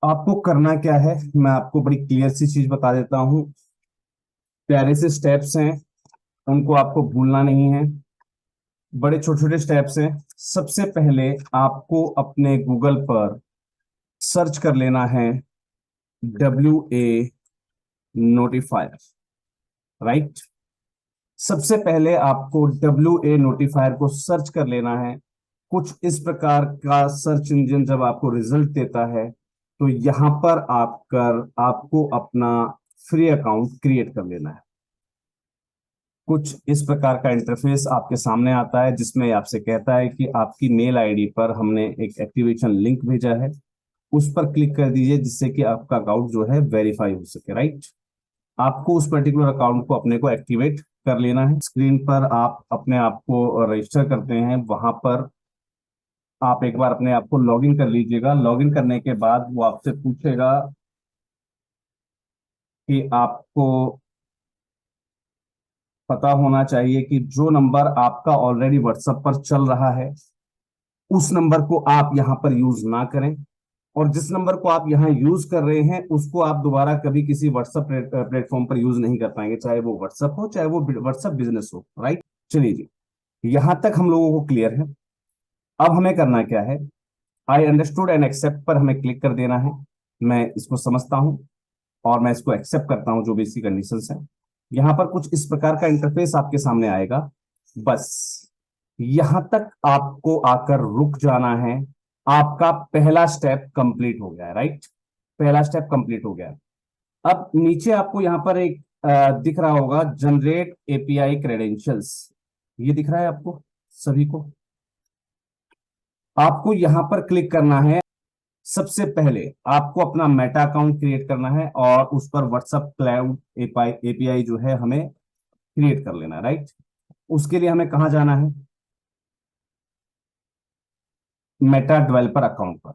आपको करना क्या है, मैं आपको बड़ी क्लियर सी चीज बता देता हूँ। प्यारे से स्टेप्स हैं, उनको आपको भूलना नहीं है। बड़े छोटे छोटे स्टेप्स हैं। सबसे पहले आपको अपने गूगल पर सर्च कर लेना है WA नोटिफायर। राइट। सबसे पहले आपको WA नोटिफायर को सर्च कर लेना है। कुछ इस प्रकार का सर्च इंजन जब आपको रिजल्ट देता है तो यहां पर आपको अपना फ्री अकाउंट क्रिएट कर लेना है। कुछ इस प्रकार का इंटरफेस आपके सामने आता है जिसमें आपसे कहता है कि आपकी मेल आईडी पर हमने एक एक्टिवेशन लिंक भेजा है, उस पर क्लिक कर दीजिए जिससे कि आपका अकाउंट जो है वेरीफाई हो सके। राइट। आपको उस पर्टिकुलर अकाउंट को अपने को एक्टिवेट कर लेना है। स्क्रीन पर आप अपने आप को रजिस्टर करते हैं, वहां पर आप एक बार अपने आप को लॉगिन कर लीजिएगा। लॉगिन करने के बाद वो आपसे पूछेगा कि आपको पता होना चाहिए कि जो नंबर आपका ऑलरेडी व्हाट्सएप पर चल रहा है उस नंबर को आप यहां पर यूज ना करें, और जिस नंबर को आप यहां यूज कर रहे हैं उसको आप दोबारा कभी किसी व्हाट्सएप प्लेटफॉर्म पर यूज नहीं कर पाएंगे, चाहे वो व्हाट्सएप हो चाहे वो व्हाट्सएप बिजनेस हो। राइट। चलिए जी, यहां तक हम लोगों को क्लियर है। अब हमें करना क्या है, आई अंडरस्टूड एंड एक्सेप्ट पर हमें क्लिक कर देना है। मैं इसको समझता हूं और मैं इसको एक्सेप्ट करता हूं जो भी इसकी कंडीशंस हैं। यहां पर कुछ इस प्रकार का इंटरफेस आपके सामने आएगा। बस यहां तक आपको आकर रुक जाना है। आपका पहला स्टेप कंप्लीट हो गया है। राइट। पहला स्टेप कंप्लीट हो गया है। अब नीचे आपको यहां पर एक दिख रहा होगा जनरेट एपीआई क्रेडेंशियल्स। ये दिख रहा है आपको सभी को। आपको यहां पर क्लिक करना है। सबसे पहले आपको अपना मेटा अकाउंट क्रिएट करना है और उस पर व्हाट्सएप क्लाउड एपीआई जो है हमें क्रिएट कर लेना है। राइट। उसके लिए हमें कहां जाना है, मेटा डेवलपर अकाउंट पर।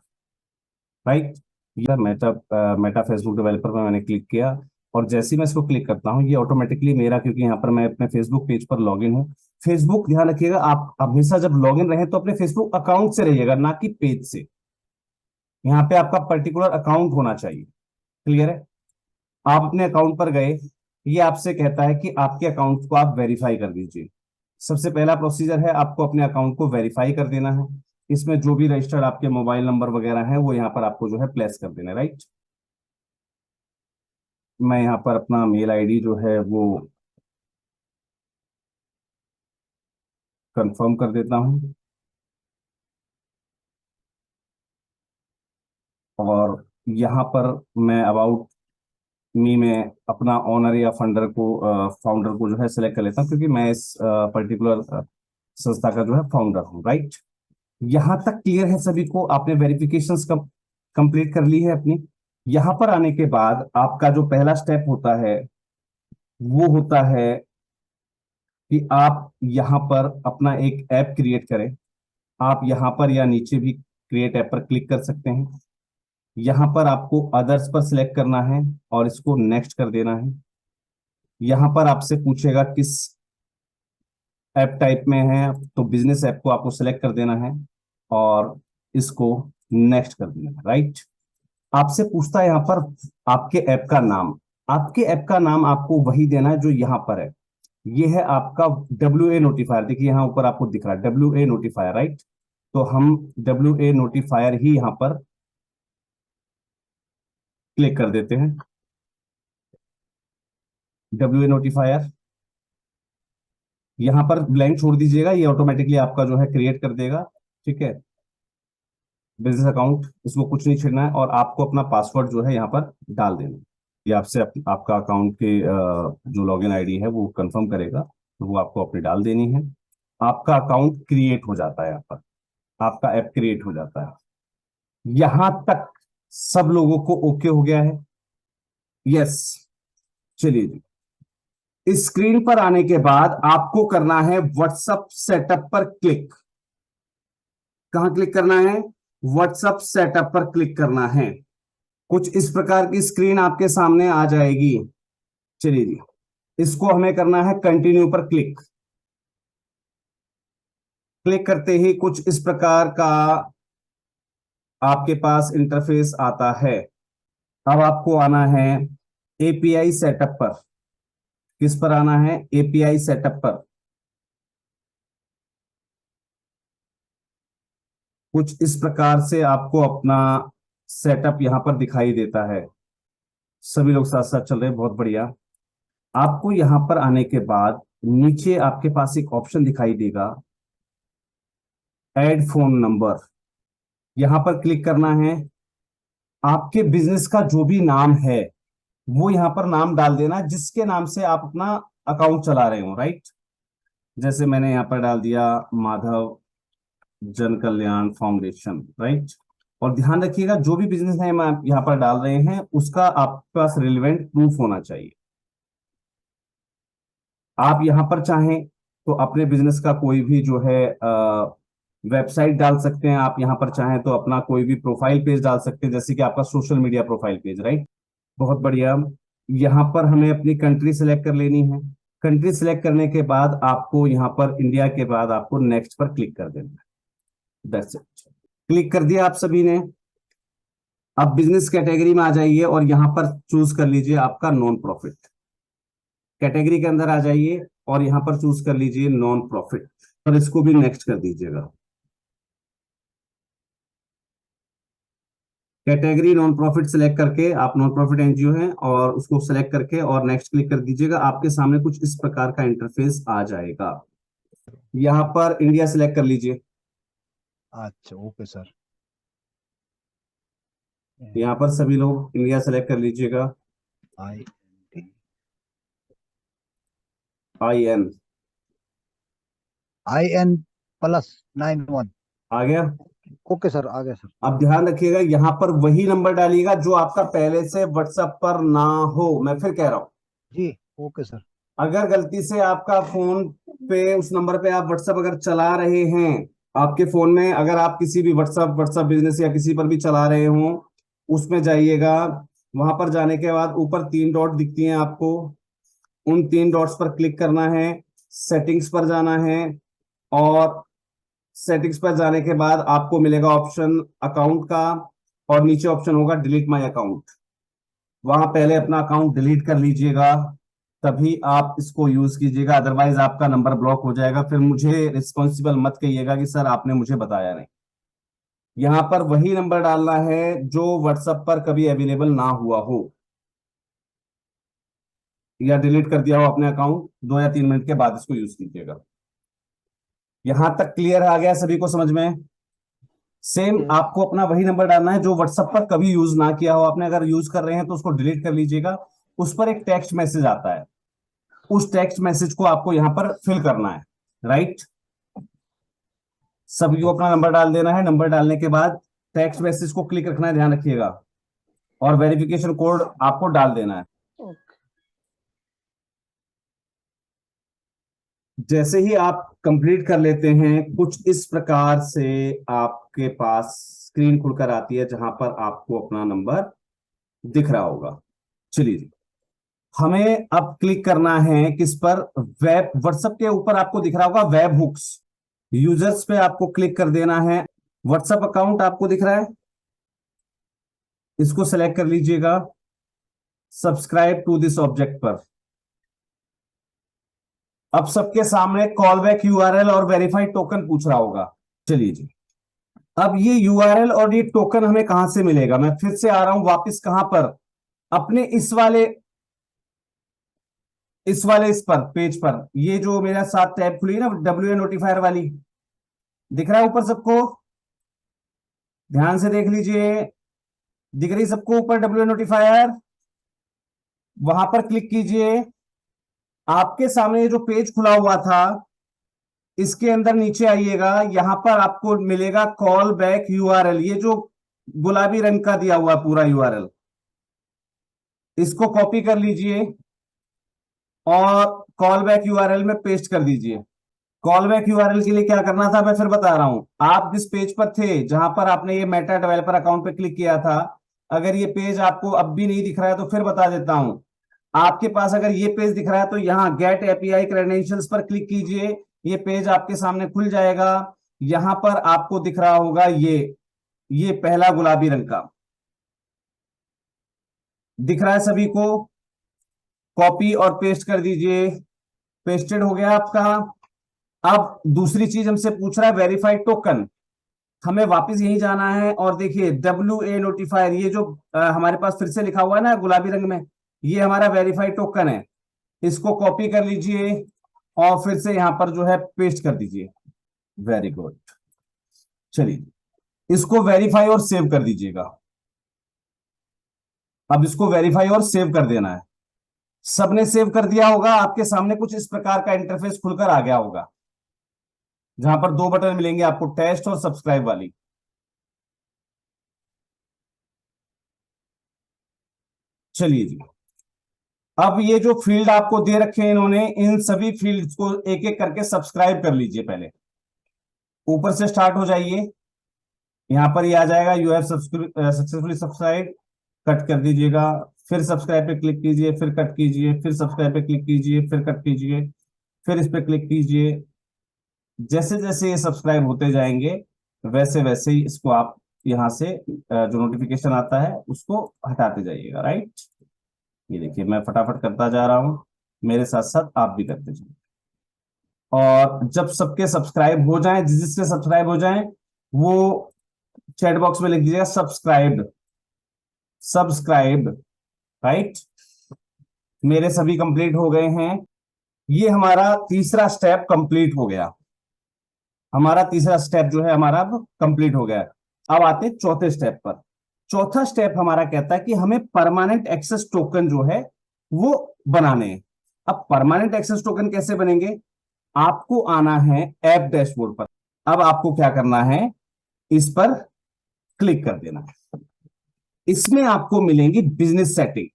राइट। यह मेटा फेसबुक डेवलपर पर मैंने क्लिक किया और जैसे ही मैं इसको क्लिक करता हूं ये ऑटोमेटिकली मेरा, क्योंकि यहाँ पर मैं अपने फेसबुक पेज पर लॉगिन हूँ। फेसबुक, ध्यान रखिएगा आप हमेशा जब लॉगिन रहे तो अपने फेसबुक अकाउंट से रहिएगा, ना कि पेज से। यहाँ पे आपका पर्टिकुलर अकाउंट होना चाहिए। क्लियर है। आप अपने अकाउंट पर गए, ये आपसे कहता है कि आपके अकाउंट को आप वेरीफाई कर दीजिए। सबसे पहला प्रोसीजर है आपको अपने अकाउंट को वेरीफाई कर देना है। इसमें जो भी रजिस्टर्ड आपके मोबाइल नंबर वगैरह हैं वो यहाँ पर आपको जो है प्लेस कर देना है। राइट। मैं यहाँ पर अपना मेल आईडी जो है वो कंफर्म कर देता हूँ और यहाँ पर मैं अबाउट मी में अपना ऑनर या फंडर को फाउंडर को जो है सिलेक्ट कर लेता हूँ, क्योंकि मैं इस पर्टिकुलर संस्था का जो है फाउंडर हूँ। राइट। यहां तक क्लियर है सभी को, आपने वेरिफिकेशंस कंप्लीट कर ली है अपनी। यहां पर आने के बाद आपका जो पहला स्टेप होता है वो होता है कि आप यहां पर अपना एक ऐप क्रिएट करें। आप यहां पर या नीचे भी क्रिएट ऐप पर क्लिक कर सकते हैं। यहां पर आपको अदर्स पर सिलेक्ट करना है और इसको नेक्स्ट कर देना है। यहां पर आपसे पूछेगा किस ऐप टाइप में है, तो बिजनेस ऐप को आपको सिलेक्ट कर देना है और इसको नेक्स्ट कर देना है। राइट। आपसे पूछता है यहाँ पर आपके ऐप का नाम। आपके ऐप का नाम आपको वही देना है जो यहाँ पर है। ये है आपका WA नोटिफायर। देखिए यहाँ ऊपर आपको दिख रहा है WA नोटिफायर। राइट। तो हम WA नोटिफायर ही यहाँ पर क्लिक कर देते हैं। WA नोटिफायर यहाँ पर ब्लैंक छोड़ दीजिएगा, ये ऑटोमेटिकली आपका जो है क्रिएट कर देगा। ठीक है। बिजनेस अकाउंट, इसको कुछ नहीं छेड़ना है और आपको अपना पासवर्ड जो है यहाँ पर डाल देना है। ये आपसे आपका अकाउंट के जो लॉगिन आईडी है वो कंफर्म करेगा, तो वो आपको अपनी डाल देनी है। आपका अकाउंट क्रिएट हो जाता है यहाँ पर, आपका ऐप क्रिएट हो जाता है। यहां तक सब लोगों को ओके हो गया है। यस। चलिए जी, स्क्रीन पर आने के बाद आपको करना है व्हाट्सएप सेटअप पर क्लिक। कहां क्लिक करना है, व्हाट्सएप सेटअप पर क्लिक करना है। कुछ इस प्रकार की स्क्रीन आपके सामने आ जाएगी। चलिए जी, इसको हमें करना है कंटिन्यू पर क्लिक। क्लिक करते ही कुछ इस प्रकार का आपके पास इंटरफेस आता है। अब आपको आना है एपीआई सेटअप पर। किस पर आना है? एपीआई सेटअप पर। कुछ इस प्रकार से आपको अपना सेटअप यहां पर दिखाई देता है। सभी लोग साथ साथ चल रहे हैं, बहुत बढ़िया। आपको यहां पर आने के बाद नीचे आपके पास एक ऑप्शन दिखाई देगा, ऐड फोन नंबर। यहां पर क्लिक करना है। आपके बिजनेस का जो भी नाम है वो यहां पर नाम डाल देना, जिसके नाम से आप अपना अकाउंट चला रहे हो, राइट। जैसे मैंने यहां पर डाल दिया माधव जन कल्याण फाउंडेशन, राइट। और ध्यान रखिएगा जो भी बिजनेस नेम आप यहाँ पर डाल रहे हैं उसका आपके पास रिलेवेंट प्रूफ होना चाहिए। आप यहां पर चाहें तो अपने बिजनेस का कोई भी जो है वेबसाइट डाल सकते हैं। आप यहां पर चाहें तो अपना कोई भी प्रोफाइल पेज डाल सकते हैं, जैसे कि आपका social media profile page, right. बहुत बढ़िया। यहाँ पर हमें अपनी कंट्री सिलेक्ट कर लेनी है। कंट्री सिलेक्ट करने के बाद आपको यहाँ पर इंडिया के बाद आपको नेक्स्ट पर क्लिक कर देना है। That's it. क्लिक कर दिया आप सभी ने। अब बिजनेस कैटेगरी में आ जाइए और यहां पर चूज कर लीजिए आपका नॉन प्रॉफिट। कैटेगरी के अंदर आ जाइए और यहां पर चूज कर लीजिए नॉन प्रॉफिट, और इसको भी नेक्स्ट कर दीजिएगा। कैटेगरी नॉन प्रॉफिट सिलेक्ट करके आप नॉन प्रॉफिट एनजीओ हैं और उसको सिलेक्ट करके और नेक्स्ट क्लिक कर दीजिएगा। आपके सामने कुछ इस प्रकार का इंटरफेस आ जाएगा। यहां पर इंडिया सिलेक्ट कर लीजिए। अच्छा, ओके सर। यहां पर सभी लोग इंडिया सेलेक्ट कर लीजिएगा। आई IN IN +91। आ गया। ओके सर, आ गया सर। अब ध्यान रखिएगा यहां पर वही नंबर डालिएगा जो आपका पहले से व्हाट्सएप पर ना हो। मैं फिर कह रहा हूं, जी, ओके सर। अगर गलती से आपका फोन पे उस नंबर पे आप व्हाट्सएप अगर चला रहे हैं, आपके फोन में अगर आप किसी भी व्हाट्सएप व्हाट्सएप बिजनेस या किसी पर भी चला रहे हो, उसमें जाइएगा। वहां पर जाने के बाद ऊपर 3 डॉट दिखती हैं आपको, उन 3 डॉट्स पर क्लिक करना है। सेटिंग्स पर जाना है और सेटिंग्स पर जाने के बाद आपको मिलेगा ऑप्शन अकाउंट का, और नीचे ऑप्शन होगा डिलीट माय अकाउंट। वहां पहले अपना अकाउंट डिलीट कर लीजिएगा, तभी आप इसको यूज कीजिएगा, अदरवाइज आपका नंबर ब्लॉक हो जाएगा। फिर मुझे रिस्पॉन्सिबल मत कहिएगा कि सर आपने मुझे बताया नहीं। यहां पर वही नंबर डालना है जो व्हाट्सएप पर कभी अवेलेबल ना हुआ हो या डिलीट कर दिया हो अपने अकाउंट। 2 या 3 मिनट के बाद इसको यूज कीजिएगा। यहां तक क्लियर आ गया सभी को समझ में? सेम आपको अपना वही नंबर डालना है जो व्हाट्सएप पर कभी यूज ना किया हो आपने। अगर यूज कर रहे हैं तो उसको डिलीट कर लीजिएगा। उस पर एक टेक्स्ट मैसेज आता है, उस टेक्स्ट मैसेज को आपको यहां पर फिल करना है, राइट। सभी को अपना नंबर डाल देना है। नंबर डालने के बाद टेक्स्ट मैसेज को क्लिक रखना है, ध्यान रखिएगा, और वेरिफिकेशन कोड आपको डाल देना है। जैसे ही आप कंप्लीट कर लेते हैं कुछ इस प्रकार से आपके पास स्क्रीन खुलकर आती है जहां पर आपको अपना नंबर दिख रहा होगा। चलिए, हमें अब क्लिक करना है किस पर? वेब व्हाट्सएप के ऊपर आपको दिख रहा होगा वेब हुक्स। यूजर्स पे आपको क्लिक कर देना है। व्हाट्सएप अकाउंट आपको दिख रहा है, इसको सेलेक्ट कर लीजिएगा। सब्सक्राइब टू दिस ऑब्जेक्ट पर। अब सबके सामने कॉल बैक यूआरएल और वेरीफाइड टोकन पूछ रहा होगा। चलिए जी, अब ये यूआरएल और ये टोकन हमें कहां से मिलेगा? मैं फिर से आ रहा हूं वापस, कहां पर? अपने इस पर पेज पर, ये जो मेरा साथ टैब खुली है ना WA नोटिफायर वाली, दिख रहा है ऊपर सबको? ध्यान से देख लीजिए, दिख रही सबको ऊपर WA नोटिफायर? वहां पर क्लिक कीजिए। आपके सामने ये जो पेज खुला हुआ था इसके अंदर नीचे आइएगा। यहां पर आपको मिलेगा कॉल बैक यूआरएल, ये जो गुलाबी रंग का दिया हुआ पूरा यूआरएल, इसको कॉपी कर लीजिए और कॉल बैक यूआरएल में पेस्ट कर दीजिए। कॉल बैक यूआरएल के लिए क्या करना था मैं फिर बता रहा हूं। आप जिस पेज पर थे जहां पर आपने ये मेटा डेवलपर अकाउंट पे क्लिक किया था, अगर ये पेज आपको अब भी नहीं दिख रहा है तो फिर बता देता हूं। आपके पास अगर ये पेज दिख रहा है तो यहां गेट एपीआई क्रेडेंशियल्स पर क्लिक कीजिए, ये पेज आपके सामने खुल जाएगा। यहां पर आपको दिख रहा होगा ये पहला गुलाबी रंग का, दिख रहा है सभी को? कॉपी और पेस्ट कर दीजिए। पेस्टेड हो गया आपका। अब दूसरी चीज हमसे पूछ रहा है वेरीफाइड टोकन। हमें वापस यही जाना है और देखिए WA नोटिफायर, ये जो हमारे पास फिर से लिखा हुआ है ना गुलाबी रंग में, ये हमारा वेरीफाइड टोकन है। इसको कॉपी कर लीजिए और फिर से यहां पर जो है पेस्ट कर दीजिए। Very good. चलिए इसको वेरीफाई और सेव कर दीजिएगा। अब इसको वेरीफाई और सेव कर देना है। सबने सेव कर दिया होगा, आपके सामने कुछ इस प्रकार का इंटरफेस खुलकर आ गया होगा, जहां पर दो बटन मिलेंगे आपको, टेस्ट और सब्सक्राइब वाली। चलिए जी, अब ये जो फील्ड आपको दे रखे हैं इन्होंने, इन सभी फील्ड्स को एक एक करके सब्सक्राइब कर लीजिए। पहले ऊपर से स्टार्ट हो जाइए, यहां पर ये आ जाएगा you have successfully subscribe. Cut कर दीजिएगा, फिर सब्सक्राइब पे क्लिक कीजिए, फिर कट कीजिए, फिर सब्सक्राइब पे क्लिक कीजिए, फिर कट कीजिए, फिर इस पे क्लिक कीजिए। जैसे जैसे ये सब्सक्राइब होते जाएंगे वैसे वैसे ही इसको आप यहां से जो नोटिफिकेशन आता है उसको हटाते जाइएगा। राइट, ये देखिए मैं फटाफट करता जा रहा हूं, मेरे साथ साथ आप भी करते जाइए। और जब सबके सब्सक्राइब हो जाएं, जिस जिसके सब्सक्राइब हो जाएं, वो चैट बॉक्स में लिख दीजिएगा सब्सक्राइब्ड, सब्सक्राइब्ड। राइट, मेरे सभी कंप्लीट हो गए हैं। ये हमारा तीसरा स्टेप कंप्लीट हो गया। हमारा तीसरा स्टेप जो है हमारा अब कंप्लीट हो गया है। अब आते हैं चौथे स्टेप पर। चौथा स्टेप हमारा कहता है कि हमें परमानेंट एक्सेस टोकन जो है वो बनाने हैं। अब परमानेंट एक्सेस टोकन कैसे बनेंगे? आपको आना है ऐप डैशबोर्ड पर। अब आपको क्या करना है, इस पर क्लिक कर देना है। इसमें आपको मिलेंगी बिजनेस सेटिंग।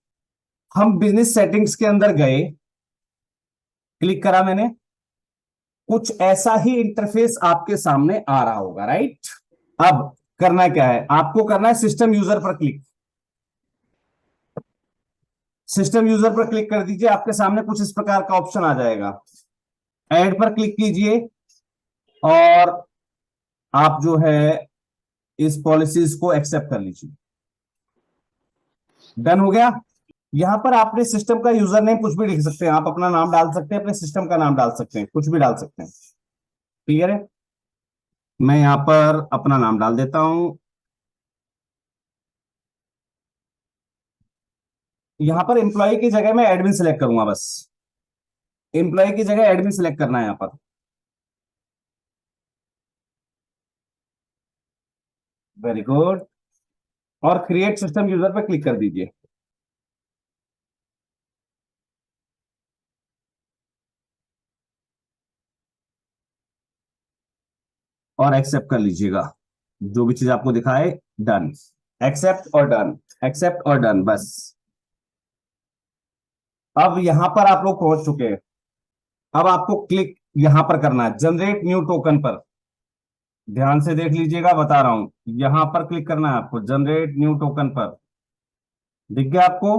हम बिजनेस सेटिंग्स के अंदर गए, क्लिक करा मैंने, कुछ ऐसा ही इंटरफेस आपके सामने आ रहा होगा। राइट, अब करना क्या है, आपको करना है सिस्टम यूजर पर क्लिक। सिस्टम यूजर पर क्लिक कर दीजिए, आपके सामने कुछ इस प्रकार का ऑप्शन आ जाएगा। ऐड पर क्लिक कीजिए और आप जो है इस पॉलिसीज को एक्सेप्ट कर लीजिए। डन हो गया। यहां पर आपने सिस्टम का यूजर नेम कुछ भी लिख सकते हैं, आप अपना नाम डाल सकते हैं, अपने सिस्टम का नाम डाल सकते हैं, कुछ भी डाल सकते हैं। क्लियर है? मैं यहां पर अपना नाम डाल देता हूं। यहां पर एम्प्लॉय की जगह मैं एडमिन सेलेक्ट करूंगा, बस एम्प्लॉय की जगह एडमिन सेलेक्ट करना है यहां पर। Very good. और क्रिएट सिस्टम यूजर पर क्लिक कर दीजिए और एक्सेप्ट कर लीजिएगा जो भी चीज आपको दिखाए। डन, एक्सेप्ट और डन, एक्सेप्ट और डन, बस। अब यहां पर आप लोग पहुंच चुके हैं। अब आपको क्लिक यहां पर करना है जनरेट न्यू टोकन पर। ध्यान से देख लीजिएगा, बता रहा हूं, यहां पर क्लिक करना है आपको जनरेट न्यू टोकन पर। दिख गया आपको?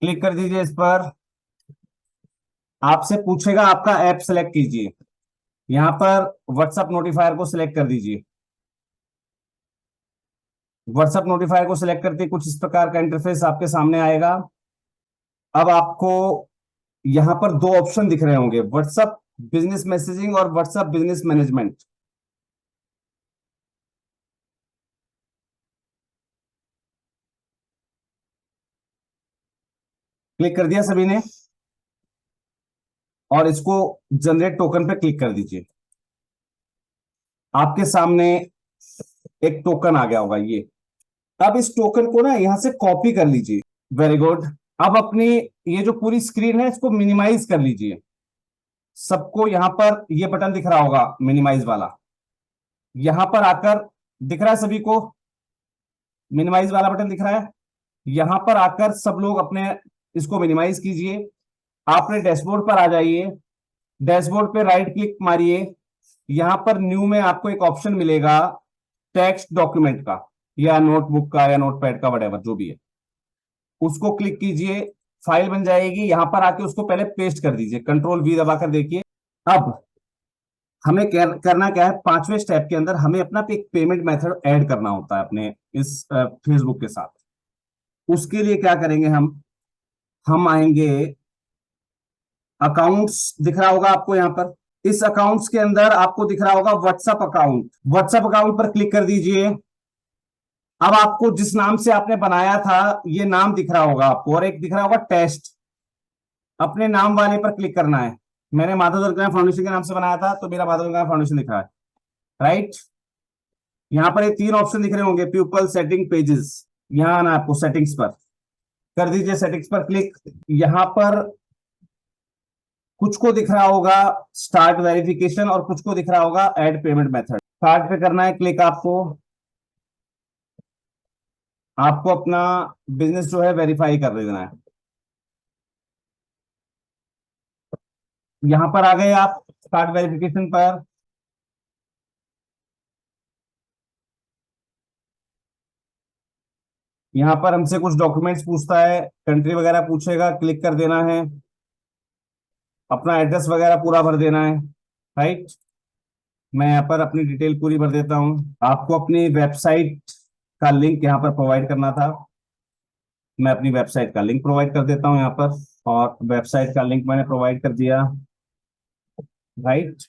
क्लिक कर दीजिए इस पर। आपसे पूछेगा आपका ऐप सेलेक्ट कीजिए, यहां पर व्हाट्सएप नोटिफायर को सिलेक्ट कर दीजिए। व्हाट्सएप नोटिफायर को सिलेक्ट करते कुछ इस प्रकार का इंटरफेस आपके सामने आएगा। अब आपको यहां पर दो ऑप्शन दिख रहे होंगे, व्हाट्सएप बिजनेस मैसेजिंग और व्हाट्सएप बिजनेस मैनेजमेंट। क्लिक कर दिया सभी ने? और इसको जनरेट टोकन पे क्लिक कर दीजिए। आपके सामने एक टोकन आ गया होगा ये। अब इस टोकन को ना यहां से कॉपी कर लीजिए। Very good. अब अपनी ये जो पूरी स्क्रीन है इसको मिनिमाइज कर लीजिए। सबको यहां पर ये बटन दिख रहा होगा मिनिमाइज वाला, यहां पर आकर, दिख रहा है सभी को मिनिमाइज वाला बटन दिख रहा है? यहां पर आकर सब लोग अपने इसको मिनिमाइज कीजिए। आपने डैशबोर्ड पर आ जाइए, डैशबोर्ड पे राइट क्लिक मारिए, यहां पर न्यू में आपको एक ऑप्शन मिलेगा टेक्स्ट डॉक्यूमेंट का या नोटबुक का या नोटपैड का, वटेवर जो भी है, उसको क्लिक कीजिए। फाइल बन जाएगी, यहां पर आके उसको पहले पेस्ट कर दीजिए, कंट्रोल V दबाकर देखिए। अब हमें करना क्या है, पांचवें स्टेप के अंदर हमें अपना एक पेमेंट मेथड ऐड करना होता है अपने इस फेसबुक के साथ। उसके लिए क्या करेंगे, हम आएंगे, अकाउंट्स दिख रहा होगा आपको यहां पर, इस अकाउंट्स के अंदर आपको दिख रहा होगा व्हाट्सएप अकाउंट। व्हाट्सएप अकाउंट पर क्लिक कर दीजिए। अब आपको जिस नाम से आपने बनाया था ये नाम दिख रहा होगा आपको, और एक दिख रहा होगा टेस्ट। अपने नाम वाले पर क्लिक करना है। मैंने माधव दुर्गा फाउंडेशन के नाम से बनाया था तो मेरा माधव दुर्गा फाउंडेशन दिख रहा है, राइट। यहां पर ये तीन ऑप्शन दिख रहे होंगे, पीपल, सेटिंग, पेजेस। यहां आना आपको, सेटिंग्स पर कर दीजिए, सेटिंग्स पर क्लिक। यहां पर कुछ को दिख रहा होगा स्टार्ट वेरिफिकेशन और कुछ को दिख रहा होगा ऐड पेमेंट मेथड। स्टार्ट पे करना है क्लिक आपको। आपको अपना बिजनेस जो है वेरीफाई कर देना है। यहां पर आ गए आप स्टार्ट वेरिफिकेशन पर। यहां पर हमसे कुछ डॉक्यूमेंट्स पूछता है, कंट्री वगैरह पूछेगा, क्लिक कर देना है। अपना एड्रेस वगैरह पूरा भर देना है, राइट। मैं यहाँ पर अपनी डिटेल पूरी भर देता हूँ। आपको अपनी वेबसाइट का लिंक यहाँ पर प्रोवाइड करना था। मैं अपनी वेबसाइट का लिंक प्रोवाइड कर देता हूँ यहाँ पर, और वेबसाइट का लिंक मैंने प्रोवाइड कर दिया, राइट।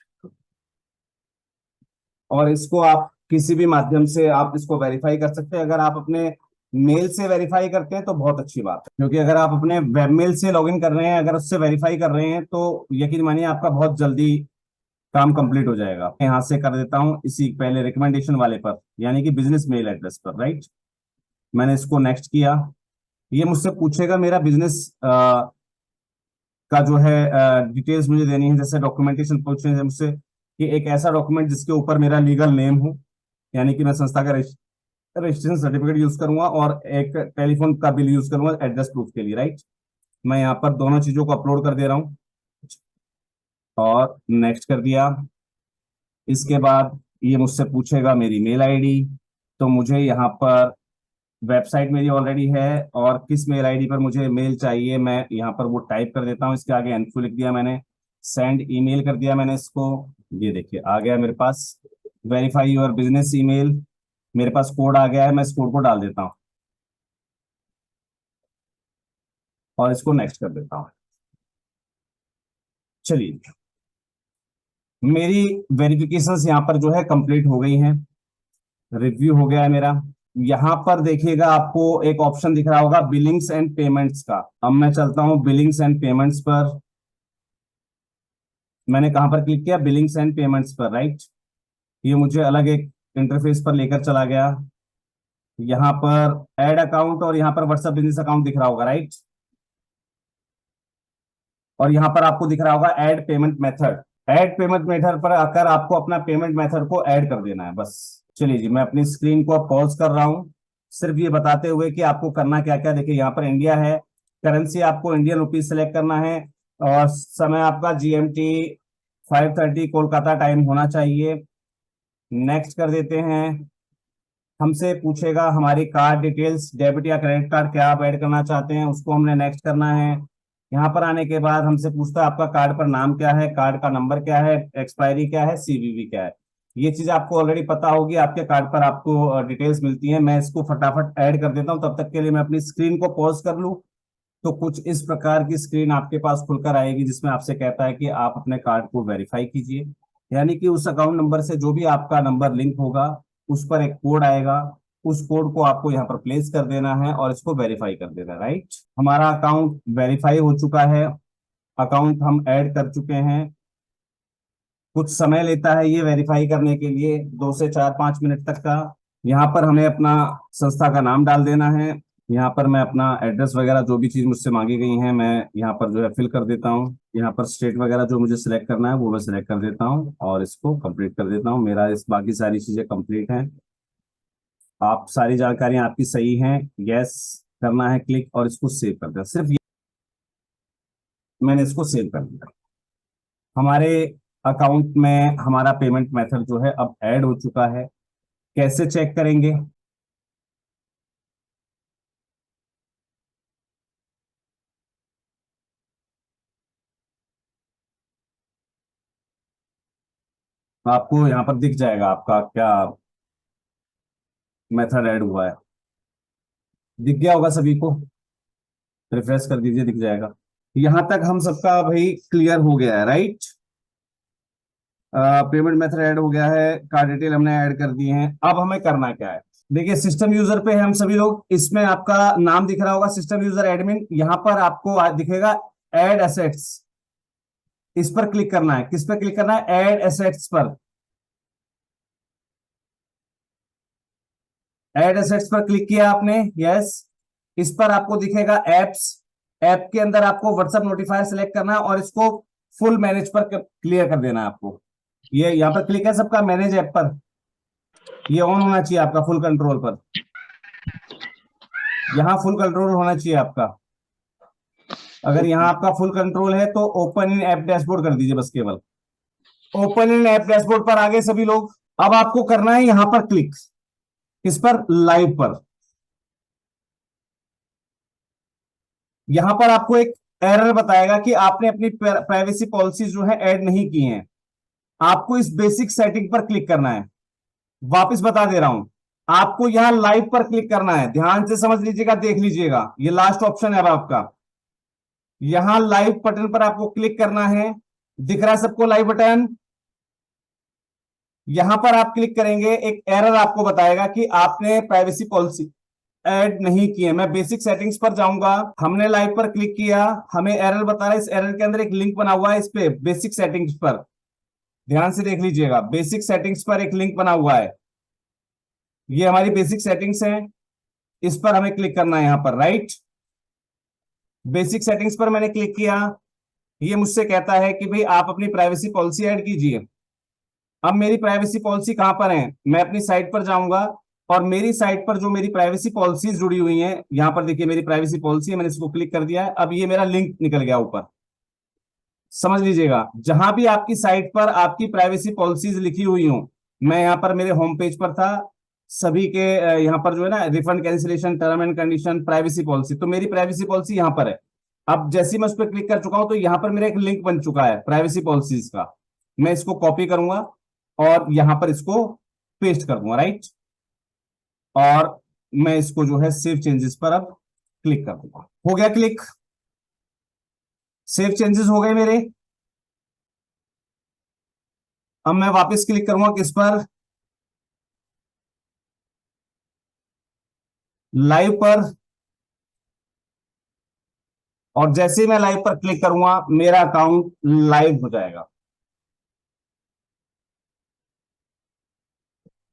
और इसको आप किसी भी माध्यम से आप इसको वेरीफाई कर सकते हैं। अगर आप अपने मेल से वेरीफाई करते हैं तो बहुत अच्छी बात है, क्योंकि अगर आप अपने वेबमेल से लॉगिन कर रहे हैं, अगर उससे वेरीफाई कर रहे हैं, तो यकीन मानिए आपका बहुत जल्दी काम कंप्लीट हो जाएगा। यहां से कर देता हूं इसी पहले रिकमेंडेशन वाले पर, यानी कि बिजनेस मेल एड्रेस पर, राइट। मैंने इसको नेक्स्ट किया। ये मुझसे पूछेगा मेरा बिजनेस का जो है डिटेल्स मुझे देनी है, जैसे डॉक्यूमेंटेशन पूछने है मुझसे कि एक ऐसा डॉक्यूमेंट जिसके ऊपर मेरा लीगल नेम हो, यानी कि मैं संस्था का रजिस्ट्रेशन सर्टिफिकेट यूज करूंगा, और एक टेलीफोन का बिल यूज करूंगा एड्रेस प्रूफ के लिए, राइट। मैं यहाँ पर दोनों चीजों को अपलोड कर दे रहा हूँ और नेक्स्ट कर दिया। इसके बाद ये मुझसे पूछेगा मेरी मेल आईडी। तो मुझे यहाँ पर वेबसाइट मेरी ऑलरेडी है, और किस मेल आईडी पर मुझे मेल चाहिए मैं यहाँ पर वो टाइप कर देता हूँ। इसके आगे इन्फो लिख दिया मैंने, सेंड ईमेल कर दिया मैंने इसको। ये देखिए आ गया मेरे पास, वेरीफाई योर बिजनेस ईमेल। मेरे पास कोड आ गया है, मैं इस कोड को डाल देता हूँ और इसको नेक्स्ट कर देता हूँ। चलिए, मेरी वेरिफिकेशंस यहाँ पर जो है कंप्लीट हो गई हैं, रिव्यू हो गया है मेरा। यहाँ पर देखिएगा आपको एक ऑप्शन दिख रहा होगा बिलिंग्स एंड पेमेंट्स का। अब मैं चलता हूँ बिलिंग्स एंड पेमेंट्स पर। मैंने कहां पर क्लिक किया, बिलिंग्स एंड पेमेंट्स पर, राइट। ये मुझे अलग एक इंटरफेस पर लेकर चला गया। यहाँ पर ऐड अकाउंट और यहाँ पर व्हाट्सएप बिजनेस अकाउंट दिख रहा होगा, राइट। और यहाँ पर आपको दिख रहा होगा add payment method. Add payment method पर आकर आपको अपना पेमेंट मेथड को ऐड कर देना है, बस। चलिए जी, मैं अपनी स्क्रीन को पॉज कर रहा हूँ, सिर्फ ये बताते हुए कि आपको करना क्या क्या। देखिए यहाँ पर इंडिया है, करेंसी आपको इंडियन रुपीज सेलेक्ट करना है, और समय आपका GMT 5:30 कोलकाता टाइम होना चाहिए। नेक्स्ट कर देते हैं। हमसे पूछेगा हमारी कार्ड डिटेल्स, डेबिट या क्रेडिट कार्ड क्या आप ऐड करना चाहते हैं, उसको हमने नेक्स्ट करना है। यहाँ पर आने के बाद हमसे पूछता है आपका कार्ड पर नाम क्या है, कार्ड का नंबर क्या है, एक्सपायरी क्या है, CVV क्या है। ये चीज आपको ऑलरेडी पता होगी, आपके कार्ड पर आपको डिटेल्स मिलती है। मैं इसको फटाफट ऐड कर देता हूँ, तब तक के लिए मैं अपनी स्क्रीन को पॉज कर लूँ। तो कुछ इस प्रकार की स्क्रीन आपके पास खुलकर आएगी, जिसमें आपसे कहता है कि आप अपने कार्ड को वेरीफाई कीजिए, यानी कि उस अकाउंट नंबर से जो भी आपका नंबर लिंक होगा उस पर एक कोड आएगा। उस कोड को आपको यहाँ पर प्लेस कर देना है और इसको वेरीफाई कर देना है, राइट। हमारा अकाउंट वेरीफाई हो चुका है, अकाउंट हम ऐड कर चुके हैं। कुछ समय लेता है ये वेरीफाई करने के लिए, 2 से 4-5 मिनट तक का। यहाँ पर हमें अपना संस्था का नाम डाल देना है। यहाँ पर मैं अपना एड्रेस वगैरह जो भी चीज मुझसे मांगी गई है मैं यहाँ पर जो है फिल कर देता हूँ। यहाँ पर स्टेट वगैरह जो मुझे सिलेक्ट करना है वो मैं सिलेक्ट कर देता हूँ और इसको कंप्लीट कर देता हूँ। मेरा इस बाकी सारी चीजें कंप्लीट हैं। आप सारी जानकारियां आपकी सही हैं, यस करना है क्लिक, और इसको सेव कर देना। सिर्फ मैंने इसको सेव कर दिया। हमारे अकाउंट में हमारा पेमेंट मेथड जो है अब ऐड हो चुका है। कैसे चेक करेंगे, आपको यहाँ पर दिख जाएगा आपका क्या मेथड ऐड हुआ है। दिख गया होगा सभी को, रिफ्रेश कर दीजिए, दिख जाएगा। यहां तक हम सबका भाई क्लियर हो गया है, राइट। पेमेंट मेथड ऐड हो गया है, कार्ड डिटेल हमने ऐड कर दिए हैं। अब हमें करना क्या है, देखिए सिस्टम यूजर पे है हम सभी लोग। इसमें आपका नाम दिख रहा होगा सिस्टम यूजर एडमिन। यहां पर आपको दिखेगा ऐड एसेट्स, इस पर क्लिक करना है। किस पर क्लिक करना है, ऐड एसेट्स पर। ऐड एसेट्स पर क्लिक किया आपने, यस। इस पर आपको दिखेगा एप्स। ऐप के अंदर आपको व्हाट्सएप नोटिफायर सेलेक्ट करना है और इसको फुल मैनेज पर क्लियर कर देना है आपको। ये यहां पर क्लिक है सबका, मैनेज ऐप पर। ये ऑन होना चाहिए आपका फुल कंट्रोल पर। यहां फुल कंट्रोल होना चाहिए आपका। अगर यहां आपका फुल कंट्रोल है तो ओपन इन ऐप डैशबोर्ड कर दीजिए बस, केवल ओपन इन ऐप डैशबोर्ड पर आ गए सभी लोग। अब आपको करना है यहां पर क्लिक, इस पर लाइव पर। यहां पर आपको एक एरर बताएगा कि आपने अपनी प्राइवेसी पॉलिसी जो है ऐड नहीं की हैं। आपको इस बेसिक सेटिंग पर क्लिक करना है। वापस बता दे रहा हूं, आपको यहां लाइव पर क्लिक करना है। ध्यान से समझ लीजिएगा, देख लीजिएगा, ये लास्ट ऑप्शन है अब आपका। यहां लाइव बटन पर आपको क्लिक करना है। दिख रहा है सबको लाइव बटन। यहां पर आप क्लिक करेंगे, एक एरर आपको बताएगा कि आपने प्राइवेसी पॉलिसी ऐड नहीं की है। मैं बेसिक सेटिंग्स पर जाऊंगा, हमने लाइव पर क्लिक किया, हमें एरर बता रहा है। इस एरर के अंदर एक लिंक बना हुआ है, इस पे बेसिक सेटिंग्स पर ध्यान से देख लीजिएगा। बेसिक सेटिंग्स पर एक लिंक बना हुआ है, ये हमारी बेसिक सेटिंग्स है। इस पर हमें क्लिक करना है यहां पर, राइट। बेसिक सेटिंग्स पर मैंने क्लिक किया। ये मुझसे कहता है कि भाई आप अपनी प्राइवेसी पॉलिसी ऐड कीजिए। अब मेरी प्राइवेसी पॉलिसी कहां पर है, मैं अपनी साइट पर जाऊंगा और मेरी साइट पर जो मेरी प्राइवेसी पॉलिसीज जुड़ी हुई हैं, यहां पर देखिए मेरी प्राइवेसी पॉलिसी है, मैंने इसको क्लिक कर दिया है। अब ये मेरा लिंक निकल गया ऊपर, समझ लीजिएगा। जहां भी आपकी साइट पर आपकी प्राइवेसी पॉलिसीज लिखी हुई हो, मैं यहां पर मेरे होम पेज पर था, सभी के यहां पर जो है ना, refund cancellation term and condition privacy policy, तो मेरी प्राइवेसी पॉलिसी यहां पर है। अब जैसे ही मैं उस पर क्लिक कर चुका हूं तो यहां पर मेरा एक लिंक बन चुका है प्राइवेसी पॉलिसीज का। मैं इसको कॉपी करूंगा और यहां पर इसको पेस्ट कर दूंगा, राइट। और मैं इसको जो है सेव चेंजेस पर अब क्लिक कर दूंगा। हो गया क्लिक, सेव चेंजेस हो गए मेरे। अब मैं वापस क्लिक करूंगा किस पर, लाइव पर। और जैसे ही मैं लाइव पर क्लिक करूंगा मेरा अकाउंट लाइव हो जाएगा।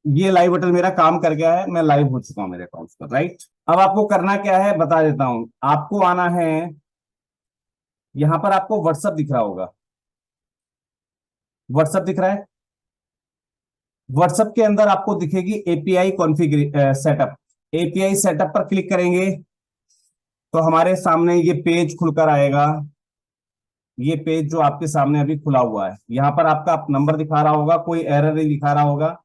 ये लाइव बटन मेरा काम कर गया है, मैं लाइव हो चुका हूं मेरे अकाउंट पर, राइट। अब आपको करना क्या है बता देता हूं। आपको आना है, यहां पर आपको व्हाट्सएप दिख रहा होगा, व्हाट्सएप दिख रहा है। व्हाट्सएप के अंदर आपको दिखेगी API configure setup. API setup पर क्लिक करेंगे तो हमारे सामने ये पेज खुलकर आएगा। ये पेज जो आपके सामने अभी खुला हुआ है, यहां पर आपका नंबर दिखा रहा होगा, कोई एरर नहीं दिखा रहा होगा।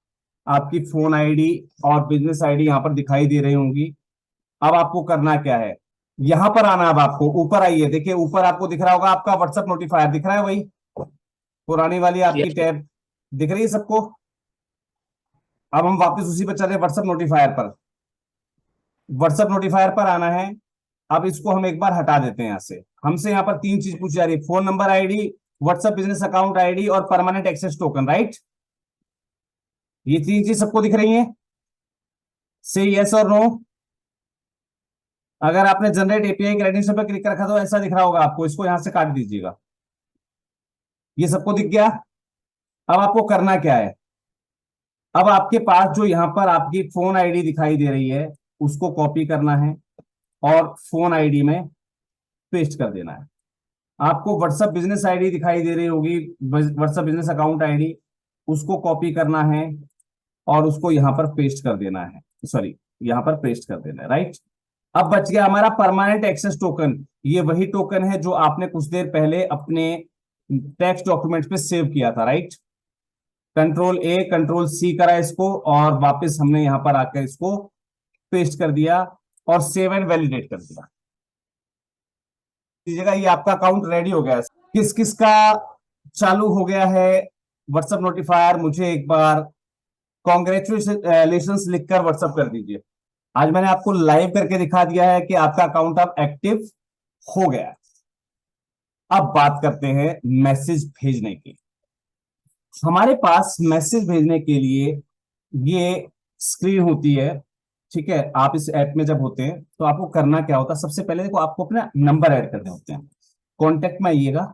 आपकी फोन आईडी और बिजनेस आईडी यहां पर दिखाई दे रही होंगी। अब आपको करना क्या है, यहां पर आना। अब आपको ऊपर आइए, देखिए ऊपर आपको दिख रहा होगा आपका व्हाट्सएप नोटिफायर दिख रहा है, वही पुरानी वाली आपकी यस टैब दिख रही है सबको। अब हम वापस उसी पर चल रहे हैं, व्हाट्सएप नोटिफायर पर। व्हाट्सएप नोटिफायर पर आना है। अब इसको हम एक बार हटा देते हैं यहां से। हमसे यहां पर तीन चीज पूछी जा रही है, phone number ID, WhatsApp business account ID और परमानेंट एक्सेस टोकन, राइट। ये तीन चीज सबको दिख रही है, से यस और नो। अगर आपने जनरेट एपीआई क्रेडेंशियल पर क्लिक कर रखा तो ऐसा दिख रहा होगा आपको, इसको यहां से काट दीजिएगा। ये सबको दिख गया। अब आपको करना क्या है, अब आपके पास जो यहां पर आपकी फोन आईडी दिखाई दे रही है उसको कॉपी करना है और फोन आईडी में पेस्ट कर देना है। आपको व्हाट्सएप बिजनेस आईडी दिखाई दे रही होगी, व्हाट्सएप बिजनेस अकाउंट आईडी, उसको कॉपी करना है और उसको यहां पर पेस्ट कर देना है। सॉरी, यहां पर पेस्ट कर देना है, राइट। अब बच गया हमारा परमानेंट एक्सेस टोकन। ये वही टोकन है जो आपने कुछ देर पहले अपने टेक्स्ट डॉक्यूमेंट पे सेव किया था, right. Control A control C करा इसको और वापस हमने यहां पर आकर इसको पेस्ट कर दिया और सेव एंड वैलिडेट कर दिया। ये आपका अकाउंट रेडी हो गया है। किस किस का चालू हो गया है व्हाट्सएप नोटिफायर मुझे एक बार कॉन्ग्रेचुलेशंस लिखकर व्हाट्सएप कर दीजिए। आज मैंने आपको लाइव करके दिखा दिया है कि आपका अकाउंट अब एक्टिव हो गया है। अब बात करते हैं मैसेज भेजने की। हमारे पास मैसेज भेजने के लिए ये स्क्रीन होती है, ठीक है। आप इस ऐप में जब होते हैं तो आपको करना क्या होता है, सबसे पहले देखो आपको अपना नंबर ऐड करने होते हैं। कॉन्टेक्ट में आइएगा,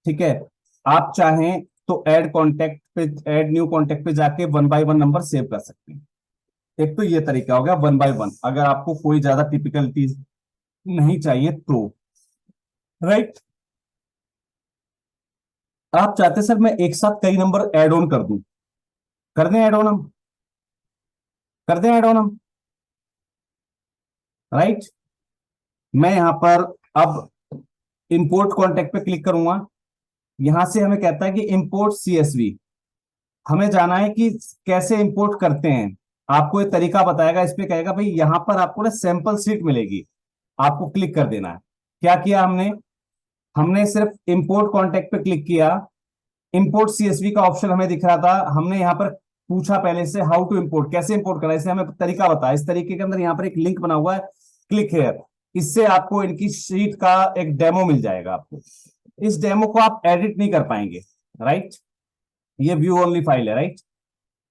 ठीक है। आप चाहें तो ऐड कॉन्टेक्ट पे, ऐड न्यू कॉन्टेक्ट पे जाके 1 बाय 1 नंबर सेव कर सकते हैं। एक तो ये तरीका हो गया 1 बाय 1, अगर आपको कोई ज्यादा टिपिकलिटीज नहीं चाहिए तो, राइट। आप चाहते सर मैं एक साथ कई नंबर ऐड ऑन कर दूं, कर दें ऐड ऑन हम, कर दें ऐड ऑन हम, राइट। मैं यहां पर अब इंपोर्ट कॉन्टेक्ट पे क्लिक करूंगा। यहां से हमें कहता है कि इंपोर्ट सीएसवी, हमें जाना है कि कैसे इंपोर्ट करते हैं। आपको एक तरीका बताएगा, इस पे कहेगा भाई यहां पर आपको ना सैंपल सीट मिलेगी, आपको क्लिक कर देना है। क्या किया हमने, हमने सिर्फ इंपोर्ट कॉन्टेक्ट पे क्लिक किया। इंपोर्ट सीएसवी का ऑप्शन हमें दिख रहा था, हमने यहां पर पूछा पहले से हाउ टू इंपोर्ट, कैसे इंपोर्ट करना है, इसने हमें तरीका बताया। इस तरीके के अंदर यहां पर एक लिंक बना हुआ है, क्लिक हेयर, इससे आपको इनकी शीट का एक डेमो मिल जाएगा। आपको इस डेमो को आप एडिट नहीं कर पाएंगे, राइट। ये व्यू ओनली फाइल है, राइट।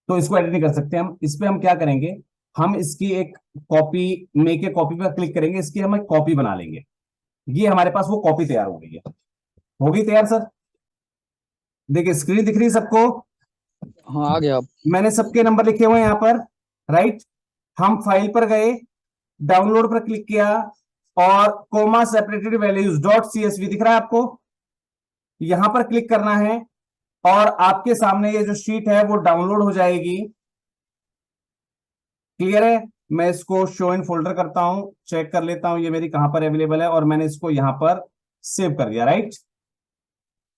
तो इसको एडिट नहीं कर सकते हम। इस पे हम क्या करेंगे, हम इसकी एक कॉपी, मेक ए कॉपी पर क्लिक करेंगे, इसकी हम एक कॉपी बना लेंगे। ये हमारे पास वो कॉपी तैयार हो गई है, हो गई तैयार सर। देखिए स्क्रीन दिख रही है सबको, हाँ आ गया आप। मैंने सबके नंबर लिखे हुए हैं यहां पर, राइट। हम फाइल पर गए, डाउनलोड पर क्लिक किया और coma separated values dot CSV दिख रहा है आपको, यहां पर क्लिक करना है और आपके सामने ये जो शीट है वो डाउनलोड हो जाएगी। क्लियर है। मैं इसको शो इन फोल्डर करता हूं, चेक कर लेता हूं ये मेरी कहां पर अवेलेबल है, और मैंने इसको यहां पर सेव कर दिया, राइट।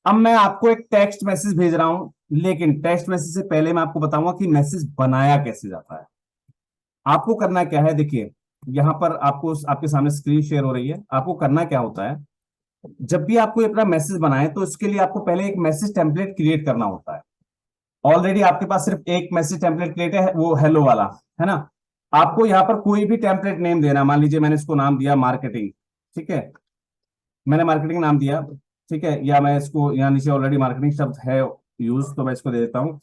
अब मैं आपको एक टेक्स्ट मैसेज भेज रहा हूं, लेकिन टेक्स्ट मैसेज से पहले मैं आपको बताऊंगा कि मैसेज बनाया कैसे जाता है। आपको करना क्या है, देखिए यहां पर आपको आपके सामने स्क्रीन शेयर हो रही है। आपको करना क्या होता है, जब भी आपको अपना मैसेज बनाए तो इसके लिए आपको पहले एक मैसेज टेम्पलेट क्रिएट करना होता है। ऑलरेडी आपके पास सिर्फ एक मैसेज टेम्पलेट क्रिएट है, वो हेलो वाला है ना। आपको यहां पर कोई भी टेम्पलेट नेम देना, मान लीजिए मैंने इसको नाम दिया मार्केटिंग, ठीक है। मैंने मार्केटिंग नाम दिया, ठीक है। या मैं इसको यहाँ नीचे ऑलरेडी मार्केटिंग शब्द है यूज, तो मैं इसको दे देता हूँ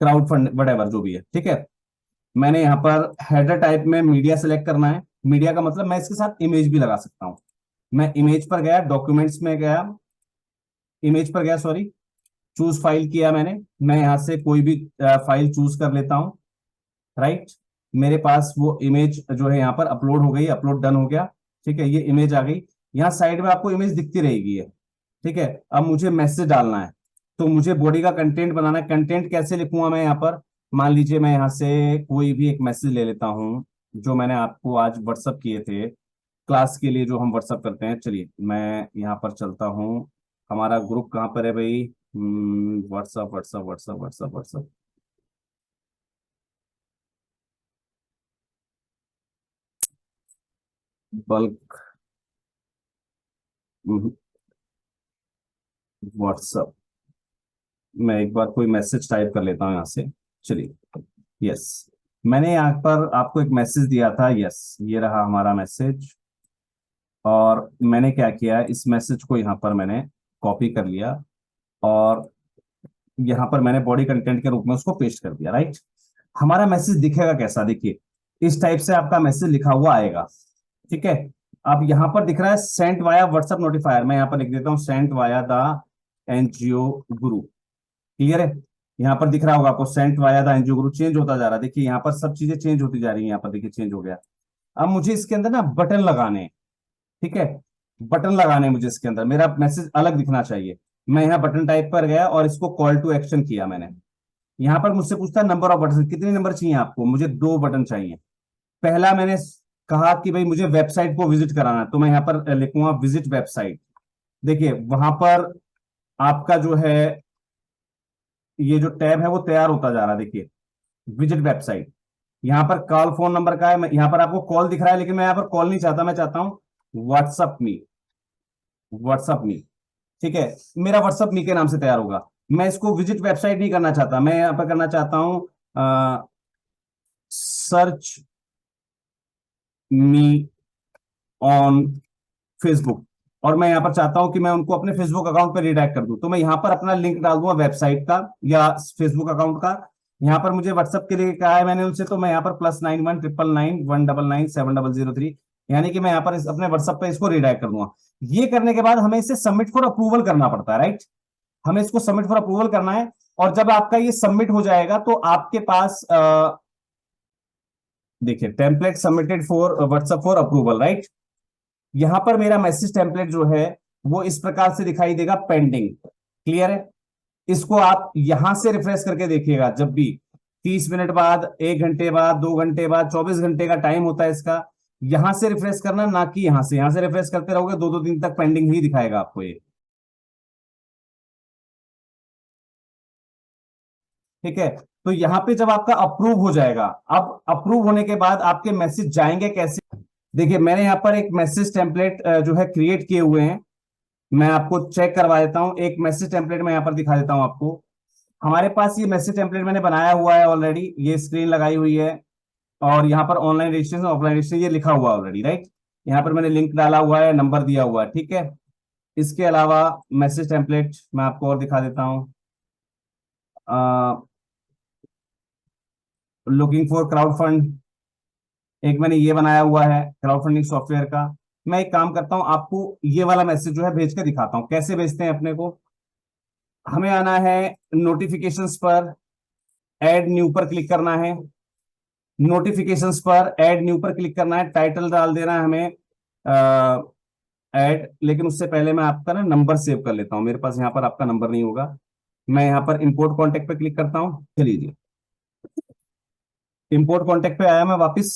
क्राउड फंड वटेवर जो भी है, ठीक है। मैंने यहाँ पर हेडर टाइप में मीडिया सेलेक्ट करना है। मीडिया का मतलब मैं इसके साथ इमेज भी लगा सकता हूं। मैं इमेज पर गया, डॉक्यूमेंट्स में गया, इमेज पर गया सॉरी, चूज फाइल किया मैंने। मैं यहां से कोई भी फाइल चूज कर लेता हूं, राइट। मेरे पास वो इमेज जो है यहाँ पर अपलोड हो गई, अपलोड डन हो गया, ठीक है। ये इमेज आ गई, यहाँ साइड में आपको इमेज दिखती रहेगी है, ठीक है। अब मुझे मैसेज डालना है, तो मुझे बॉडी का कंटेंट बनाना है। कंटेंट कैसे लिखूंगा मैं यहाँ पर, मान लीजिए मैं यहाँ से कोई भी एक मैसेज ले लेता हूँ जो मैंने आपको आज व्हाट्सअप किए थे क्लास के लिए, जो हम व्हाट्सअप करते हैं। चलिए मैं यहाँ पर चलता हूँ, हमारा ग्रुप कहाँ पर है भाई, WhatsApp WhatsApp WhatsApp WhatsApp WhatsApp, bulk WhatsApp. मैं एक बार कोई मैसेज टाइप कर लेता हूँ यहाँ से, चलिए। यस, मैंने यहाँ पर आपको एक मैसेज दिया था, यस ये रहा हमारा मैसेज। और मैंने क्या किया, इस मैसेज को यहाँ पर मैंने कॉपी कर लिया और यहाँ पर मैंने बॉडी कंटेंट के रूप में उसको पेस्ट कर दिया, राइट। हमारा मैसेज दिखेगा कैसा, देखिए इस टाइप से आपका मैसेज लिखा हुआ आएगा, ठीक है। अब यहाँ पर दिख रहा है सेंट वाया व्हाट्सएप नोटिफायर, मैं यहाँ पर लिख देता हूँ Saint via the NGO Guru. Clear है। यहाँ पर दिख रहा होगा आपको Saint via the NGO Guru, change होता जा रहा है, देखिए यहाँ पर सब चीजें चेंज होती जा रही है। यहाँ पर देखिए चेंज हो गया। अब मुझे इसके अंदर ना बटन लगाने हैं, ठीक है। बटन लगाने हैं मुझे इसके अंदर, मेरा मैसेज अलग दिखना चाहिए। मैं यहाँ बटन टाइप पर गया और इसको कॉल टू एक्शन किया मैंने। यहाँ पर मुझसे पूछता है नंबर ऑफ बटन, कितने नंबर चाहिए आपको, मुझे 2 बटन चाहिए। पहला मैंने कहा कि भाई मुझे वेबसाइट को विजिट कराना है, तो मैं यहाँ पर लिखूंगा विजिट वेबसाइट। देखिए वहां पर आपका जो है ये जो टैब है वो तैयार होता जा रहा है, देखिए विजिट वेबसाइट। यहाँ पर कॉल फोन नंबर का है, यहाँ पर आपको कॉल दिख रहा है, लेकिन मैं यहाँ पर कॉल नहीं चाहता, मैं चाहता हूं व्हाट्सअप मी, व्हाट्सअप मी। ठीक है, मेरा व्हाट्सअप मी के नाम से तैयार होगा। मैं इसको विजिट वेबसाइट नहीं करना चाहता, मैं यहाँ पर करना चाहता हूं सर्च मी ऑन फेसबुक, और मैं यहाँ पर चाहता हूं कि मैं उनको अपने फेसबुक अकाउंट पर रिडायरेक्ट कर दूं, तो मैं यहाँ पर अपना लिंक डाल दूंगा वेबसाइट का या फेसबुक अकाउंट का। यहाँ पर मुझे व्हाट्सएप के लिए कहा है मैंने उनसे, तो मैं यहाँ पर +919991997003, यानी कि मैं यहाँ पर अपने व्हाट्सएप पे इसको रिडायरेक्ट कर दूंगा। ये करने के बाद हमें इसे सबमिट फॉर अप्रूवल करना पड़ता है, राइट। हमें इसको सबमिट फॉर अप्रूवल करना है, और जब आपका ये सबमिट हो जाएगा तो आपके पास देखिए template submitted for WhatsApp for approval, right. यहां पर मेरा मैसेज टेम्पलेट जो है वो इस प्रकार से दिखाई देगा, पेंडिंग। क्लियर है? इसको आप यहां से रिफ्रेश करके देखिएगा, जब भी 30 मिनट बाद, 1 घंटे बाद, 2 घंटे बाद, 24 घंटे का टाइम होता है इसका, यहां से रिफ्रेश करना, ना कि यहां से रिफ्रेश करते रहोगे 2-2 दिन तक पेंडिंग ही दिखाएगा आपको ये। ठीक है, तो यहां पे जब आपका अप्रूव हो जाएगा, अब अप्रूव होने के बाद आपके मैसेज जाएंगे कैसे? देखिए मैंने यहाँ पर एक मैसेज टेम्पलेट जो है क्रिएट किए हुए हैं, मैं आपको चेक करवा देता हूं। एक मैसेज टेम्पलेट मैं यहाँ पर दिखा देता हूं आपको। हमारे पास ये मैसेज टेम्पलेट मैंने बनाया हुआ है ऑलरेडी, ये स्क्रीन लगाई हुई है, और यहाँ पर ऑनलाइन रजिस्ट्रेशन ऑफलाइन रजिस्ट्रेशन ये लिखा हुआ ऑलरेडी, राइट। यहाँ पर मैंने लिंक डाला हुआ है, नंबर दिया हुआ है, ठीक है। इसके अलावा मैसेज टेम्पलेट मैं आपको और दिखा देता हूँ, लुकिंग फॉर क्राउड फंड, एक मैंने ये बनाया हुआ है क्राउड फंडिंग सॉफ्टवेयर का। मैं एक काम करता हूं, आपको ये वाला मैसेज जो है भेज के दिखाता हूं कैसे भेजते हैं अपने को। हमें आना है नोटिफिकेशंस पर, ऐड न्यू पर क्लिक करना है। नोटिफिकेशंस पर ऐड न्यू पर क्लिक करना है, टाइटल डाल देना है हमें ऐड, लेकिन उससे पहले मैं आपका ना नंबर सेव कर लेता हूं, मेरे पास यहाँ पर आपका नंबर नहीं होगा। मैं यहाँ पर इंपोर्ट कॉन्टेक्ट पे क्लिक करता हूँ, चलिए जी इंपोर्ट कॉन्टेक्ट पे आया मैं वापिस,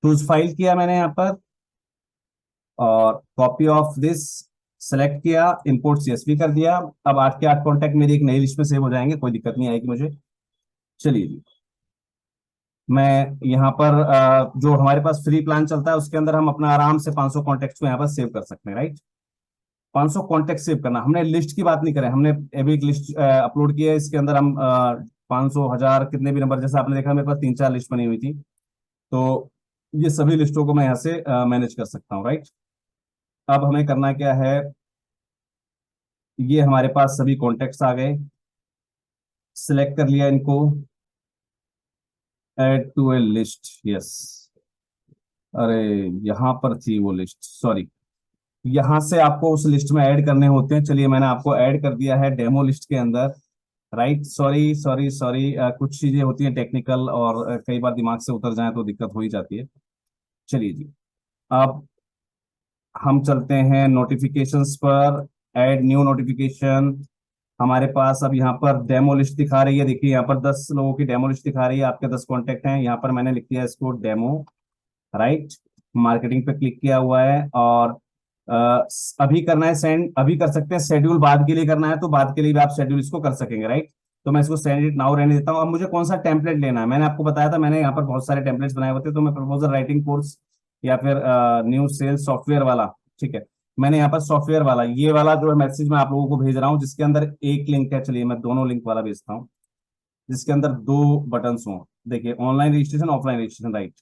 चूज फाइल किया मैंने यहाँ पर, और कॉपी ऑफ दिस सेलेक्ट किया, इंपोर्ट सीएसवी कर दिया। अब 8 के 8 कॉन्टेक्ट मेरी एक नई लिस्ट में सेव हो जाएंगे, कोई दिक्कत नहीं आएगी मुझे। चलिए जी, मैं यहाँ पर जो हमारे पास फ्री प्लान चलता है उसके अंदर हम अपना आराम से 500 कॉन्टेक्ट को यहाँ पर सेव कर सकते हैं, राइट। 500 कॉन्टेक्ट सेव करना, हमने लिस्ट की बात नहीं करें, हमने अभी एक लिस्ट अपलोड की है, इसके अंदर हम 500 1000 कितने भी नंबर, जैसे आपने देखा मेरे पास 3-4 लिस्ट बनी हुई थी, तो ये सभी लिस्टों को मैं यहाँ से मैनेज कर सकता हूँ, राइट। अब हमें करना क्या है, ये हमारे पास सभी कॉन्टेक्ट्स आ गए, सिलेक्ट कर लिया इनको, add to a list, yes. अरे यहां पर थी वो लिस्ट, सॉरी, यहां से आपको उस लिस्ट में ऐड करने होते हैं। चलिए मैंने आपको ऐड कर दिया है डेमो लिस्ट के अंदर, राइट। सॉरी सॉरी सॉरी, कुछ चीजें होती हैं टेक्निकल, और कई बार दिमाग से उतर जाए तो दिक्कत हो ही जाती है। चलिए जी, अब हम चलते हैं नोटिफिकेशंस पर, ऐड न्यू नोटिफिकेशन। हमारे पास अब यहाँ पर डेमो लिस्ट दिखा रही है, देखिए यहाँ पर 10 लोगों की डेमो लिस्ट दिखा रही है, आपके 10 कॉन्टेक्ट हैं, यहाँ पर मैंने लिख दिया इसको डेमो, राइट। मार्केटिंग पे क्लिक किया हुआ है, और अभी करना है सेंड, अभी कर सकते हैं, शेड्यूल बाद के लिए करना है तो बाद के लिए भी आप शेड्यूल इसको कर सकेंगे, राइट। तो मैं इसको सेंड इट नाउ रहने देता हूँ। अब मुझे कौन सा टेम्पलेट लेना है, मैंने आपको बताया था, मैंने यहाँ पर बहुत सारे टेम्पलेट्स बनाए होते हैं, तो मैं प्रपोजल राइटिंग कोर्स या फिर न्यू सेल्स सॉफ्टवेयर वाला, ठीक है, मैंने यहाँ पर सॉफ्टवेयर वाला, ये वाला जो है मैसेज मैं आप लोगों को भेज रहा हूँ, जिसके अंदर एक लिंक है, चलिए मैं दोनों लिंक वाला भेजता हूँ, जिसके अंदर 2 बटन हों, देखिए online registration offline registration, right.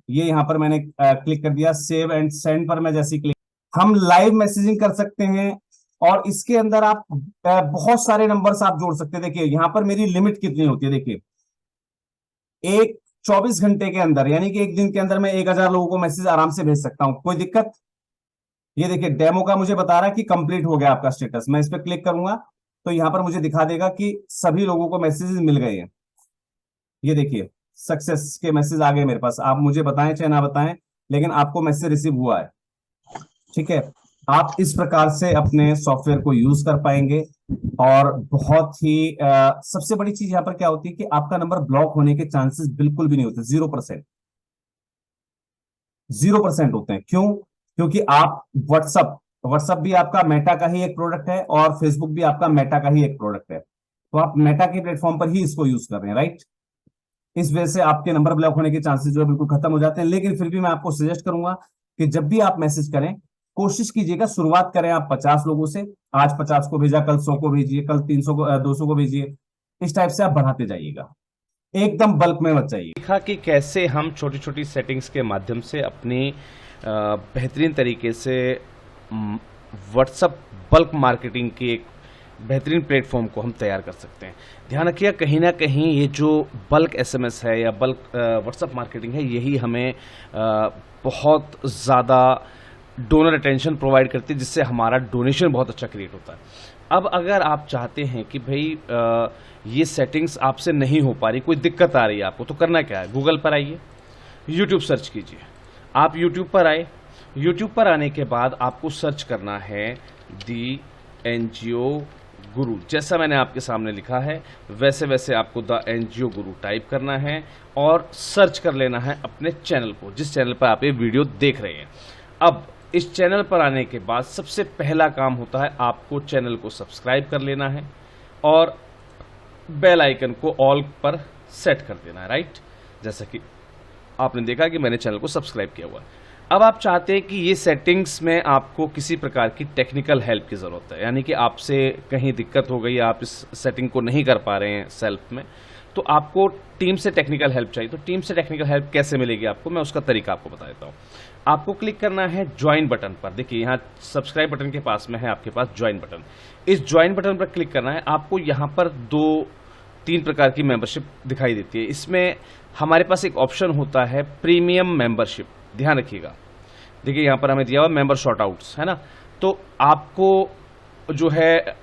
ये यहाँ पर मैंने क्लिक कर दिया, सेव एंड सेंड पर मैं जैसे क्लिक, हम लाइव मैसेजिंग कर सकते हैं, और इसके अंदर आप बहुत सारे नंबर्स आप जोड़ सकते हैं। देखिए यहाँ पर मेरी लिमिट कितनी होती है, देखिए एक 24 घंटे के अंदर, यानी कि एक दिन के अंदर मैं 1000 लोगों को मैसेज आराम से भेज सकता हूं, कोई दिक्कत। ये देखिए डेमो का मुझे बता रहा है कि कंप्लीट हो गया आपका स्टेटस, मैं इस पर क्लिक करूंगा तो यहां पर मुझे दिखा देगा कि सभी लोगों को मैसेजेस मिल गए हैं। ये देखिए सक्सेस के मैसेज आ गए मेरे पास, आप मुझे बताएं चाहे ना बताएं, लेकिन आपको मैसेज रिसीव हुआ है, ठीक है। आप इस प्रकार से अपने सॉफ्टवेयर को यूज कर पाएंगे, और बहुत ही सबसे बड़ी चीज यहां पर क्या होती है कि आपका नंबर ब्लॉक होने के चांसेस बिल्कुल भी नहीं होते, 0%, 0% होते हैं। क्यों? क्योंकि आप व्हाट्सअप व्हाट्सअप भी आपका मेटा का ही एक प्रोडक्ट है, और फेसबुक भी आपका मेटा का ही एक प्रोडक्ट है, तो आप मेटा के प्लेटफॉर्म पर ही इसको यूज कर रहे हैं, राइट। इस वजह से आपके नंबर ब्लॉक होने के चांसेस जो है बिल्कुल खत्म हो जाते हैं। लेकिन फिर भी मैं आपको सजेस्ट करूंगा कि जब भी आप मैसेज करें, कोशिश कीजिएगा, शुरुआत करें आप 50 लोगों से, आज 50 को भेजा, कल 100 को भेजिए, कल 300 को 200 को भेजिए, इस टाइप से आप बढ़ाते जाइएगा, एकदम बल्क में मत जाइए। देखा कि कैसे हम छोटी छोटी सेटिंग्स के माध्यम से अपनी बेहतरीन तरीके से व्हाट्सएप बल्क मार्केटिंग की एक बेहतरीन प्लेटफॉर्म को हम तैयार कर सकते हैं। ध्यान रखिएगा, कहीं ना कहीं ये जो बल्क एसएमएस है या बल्क व्हाट्सएप मार्केटिंग है, यही हमें बहुत ज़्यादा डोनर अटेंशन प्रोवाइड करती है, जिससे हमारा डोनेशन बहुत अच्छा क्रिएट होता है। अब अगर आप चाहते हैं कि भाई ये सेटिंग्स आपसे नहीं हो पा रही, कोई दिक्कत आ रही है आपको, तो करना क्या है, गूगल पर आइए, यूट्यूब सर्च कीजिए। आप यूट्यूब पर आए, यूट्यूब पर आने के बाद आपको सर्च करना है दी एनजीओ गुरु। जैसा मैंने आपके सामने लिखा है वैसे वैसे आपको द एनजीओ गुरु टाइप करना है और सर्च कर लेना है अपने चैनल को, जिस चैनल पर आप ये वीडियो देख रहे हैं। अब इस चैनल पर आने के बाद सबसे पहला काम होता है आपको चैनल को सब्सक्राइब कर लेना है और बेल आइकन को ऑल पर सेट कर देना है, राइट। जैसा कि आपने देखा कि मैंने चैनल को सब्सक्राइब किया हुआ है। अब आप चाहते हैं कि ये सेटिंग्स में आपको किसी प्रकार की टेक्निकल हेल्प की ज़रूरत है, यानी कि आपसे कहीं दिक्कत हो गई, आप इस सेटिंग को नहीं कर पा रहे हैं सेल्फ में, तो आपको टीम से टेक्निकल हेल्प चाहिए। तो टीम से टेक्निकल हेल्प कैसे मिलेगी आपको, मैं उसका तरीका आपको बता देता हूँ। आपको क्लिक करना है ज्वाइन बटन पर। देखिए यहाँ सब्सक्राइब बटन के पास में है आपके पास ज्वाइन बटन। इस ज्वाइन बटन पर क्लिक करना है। आपको यहाँ पर 2-3 प्रकार की मेंबरशिप दिखाई देती है। इसमें हमारे पास एक ऑप्शन होता है प्रीमियम मेंबरशिप, ध्यान रखिएगा। देखिए यहाँ पर हमें दिया हुआ मेंबर शॉर्ट आउट्स, है ना। तो आपको जो है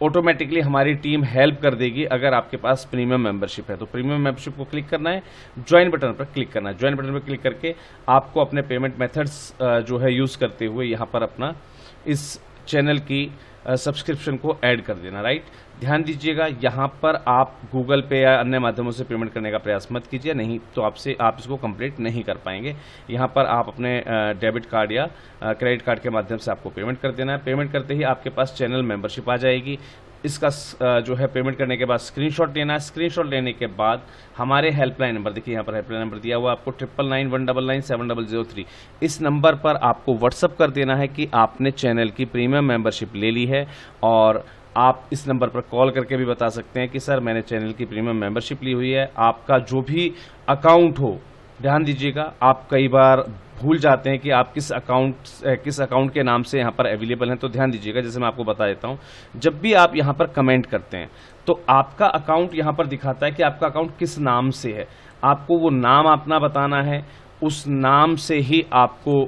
ऑटोमेटिकली हमारी टीम हेल्प कर देगी अगर आपके पास प्रीमियम मेंबरशिप है। तो प्रीमियम मेंबरशिप को क्लिक करना है, ज्वाइन बटन पर क्लिक करना है। ज्वाइन बटन पर क्लिक करके आपको अपने पेमेंट मेथड्स जो है यूज़ करते हुए यहाँ पर अपना इस चैनल की सब्सक्रिप्शन को ऐड कर देना, राइट। ध्यान दीजिएगा, यहाँ पर आप गूगल पे या अन्य माध्यमों से पेमेंट करने का प्रयास मत कीजिए, नहीं तो आप इसको कंप्लीट नहीं कर पाएंगे। यहाँ पर आप अपने डेबिट कार्ड या क्रेडिट कार्ड के माध्यम से आपको पेमेंट कर देना है। पेमेंट करते ही आपके पास चैनल मेंबरशिप आ जाएगी। इसका जो है पेमेंट करने के बाद स्क्रीनशॉट लेना है। स्क्रीनशॉट लेने के बाद हमारे हेल्पलाइन नंबर, देखिए यहाँ पर हेल्पलाइन नंबर दिया हुआ आपको 9991997003, इस नंबर पर आपको व्हाट्सअप कर देना है कि आपने चैनल की प्रीमियम मेंबरशिप ले ली है। और आप इस नंबर पर कॉल करके भी बता सकते हैं कि सर मैंने चैनल की प्रीमियम मेंबरशिप ली हुई है। आपका जो भी अकाउंट हो, ध्यान दीजिएगा, आप कई बार भूल जाते हैं कि आप किस अकाउंट के नाम से यहाँ पर अवेलेबल हैं। तो ध्यान दीजिएगा, जैसे मैं आपको बता देता हूँ, जब भी आप यहाँ पर कमेंट करते हैं तो आपका अकाउंट यहाँ पर दिखाता है कि आपका अकाउंट किस नाम से है। आपको वो नाम अपना बताना है, उस नाम से ही आपको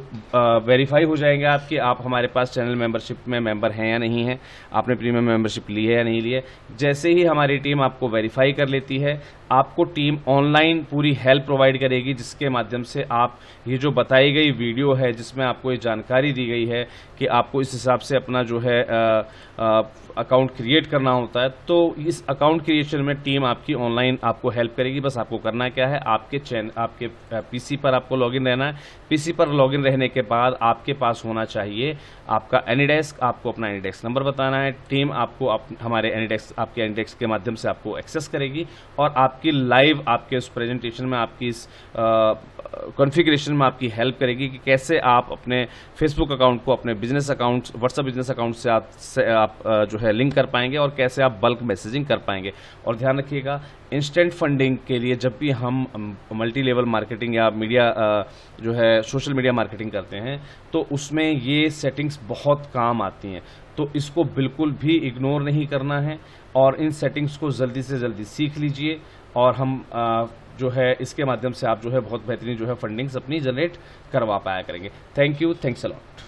वेरीफाई हो जाएंगे आपकी आप हमारे पास चैनल मेंबरशिप में मेंबर हैं या नहीं हैं, आपने प्रीमियम मेंबरशिप ली है या नहीं ली है। जैसे ही हमारी टीम आपको वेरीफाई कर लेती है, आपको टीम ऑनलाइन पूरी हेल्प प्रोवाइड करेगी, जिसके माध्यम से आप ये जो बताई गई वीडियो है जिसमें आपको ये जानकारी दी गई है कि आपको इस हिसाब से अपना जो है अकाउंट क्रिएट करना होता है, तो इस अकाउंट क्रिएशन में टीम आपकी ऑनलाइन आपको हेल्प करेगी। बस आपको करना क्या है, आपके पीसी पर आपको लॉगिन रहना है। पीसी पर लॉगिन रहने के बाद आपके पास होना चाहिए आपका एनीडेस्क, आपको अपना एनीडेस्क नंबर बताना है। टीम आपको हमारे आपके एनीडेस्क के माध्यम से आपको एक्सेस करेगी और आपकी लाइव आपके उस प्रेजेंटेशन में, आपकी इस कॉन्फ़िगरेशन में आपकी हेल्प करेगी कि कैसे आप अपने फेसबुक अकाउंट को अपने business account, WhatsApp business account से आप जो है लिंक कर पाएंगे और कैसे आप बल्क मैसेजिंग कर पाएंगे। और ध्यान रखिएगा, इंस्टेंट फंडिंग के लिए जब भी हम मल्टी लेवल मार्केटिंग या मीडिया जो है सोशल मीडिया मार्केटिंग करते हैं, तो उसमें ये सेटिंग्स बहुत काम आती हैं। तो इसको बिल्कुल भी इग्नोर नहीं करना है और इन सेटिंग्स को जल्दी से जल्दी सीख लीजिए और हम जो है इसके माध्यम से आप जो है बहुत बेहतरीन जो है फंडिंग्स अपनी जनरेट करवा पाया करेंगे। Thank you, thanks a lot.